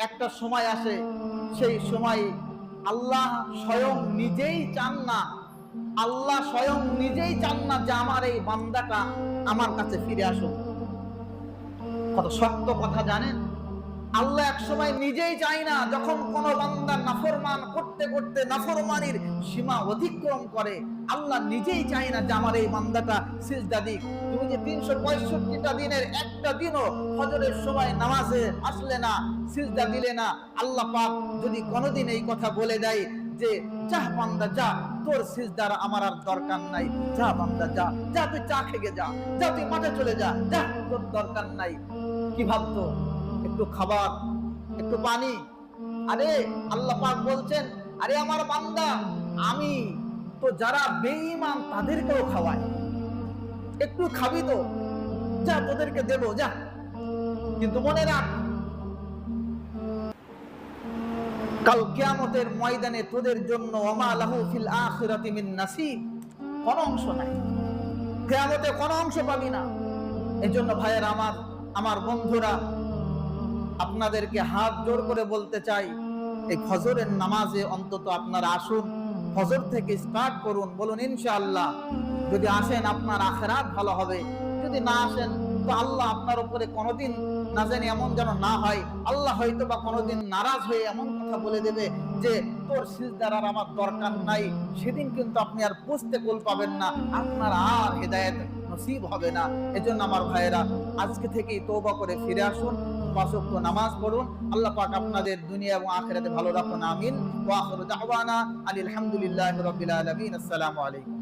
একটা সময় আসে, সেই সময় আল্লাহ স্বয়ং নিজেই চান না, আল্লাহ স্বয়ং নিজেই চান না যে আমার এই বান্দাটা আমার কাছে ফিরে আসুক। কত শক্ত কথা জানেন? আল্লাহ এক সময় নিজেই চায় না, যখন কোন বান্দা নাফরমান করতে করতে নাফরমানির সীমা অতিক্রম করে, আল্লাহ নিজেই চায় না যে আমার এই বান্দাটা সিজদা দিক। তুমি যে 365টা দিনের একটা দিনও ফজরের সময় নামাজে আসলে না, সিজদা দিলে না, আল্লাহ পাক যদি কোনোদিন এই কথা বলে দেয় যে যা বান্দা যা, তোর সিজদার আমার আর দরকার নাই, যা বান্দা যা, যা তুই চা খেয়ে যা, যা তুই মাঠে চলে যা, যা তোর দরকার নাই, কি ভাবতো? একটু খাবার, একটু পানি। আরে আল্লাহ পাক বলছেন, আরে আমার বান্দা, আমি তো যারা বেঈমান তাদেরকেও খাওয়াই, একটু খাবি তো, যা তোদেরকে দেবো যা। কিন্তু মনে রাখ, কাল কিয়ামতের ময়দানে তোদের জন্য ওমা লাহু ফিল আখিরাতি মিন নাসিব, কোন অংশ নাই, কিয়ামতে কোন অংশ পাবি না। এজন্য ভাইয়েরা আমার, আমার বন্ধুরা, আপনাদেরকে হাত জোর করে বলতে চাই, এই ফজরের নামাজে অন্তত আপনারা আসুন, ফজর থেকে স্টার্ট করুন, বলুন ইনশাআল্লাহ। যদি আসেন আপনার আখিরাত ভালো হবে, যদি না আসেন তো আল্লাহ আপনার উপরে কোনোদিন না জানি এমন যেন না হয়, আল্লাহ হয়তো বা কোনোদিন নারাজ হয়ে এমন কথা বলে দেবে যে তোর সিজদার আর আমার দরকার নাই। সেদিন কিন্তু আপনি আর বুঝতে কুল পাবেন না, আপনার আর হেদায়েত নসিব হবে না। এজন্য আমার ভাইয়েরা, আজকে থেকেই তওবা করে ফিরে আসুন, 5 ওয়াক্ত নামাজ পড়ুন। আল্লাহ পাক আপনাদের দুনিয়া এবং আখিরাতে ভালো রাখুন, আমিন। ওয়া আখিরু দাওয়ানা আলহামদুলিল্লাহি রাব্বিল আলামিন। আসসালামু আলাইকুম।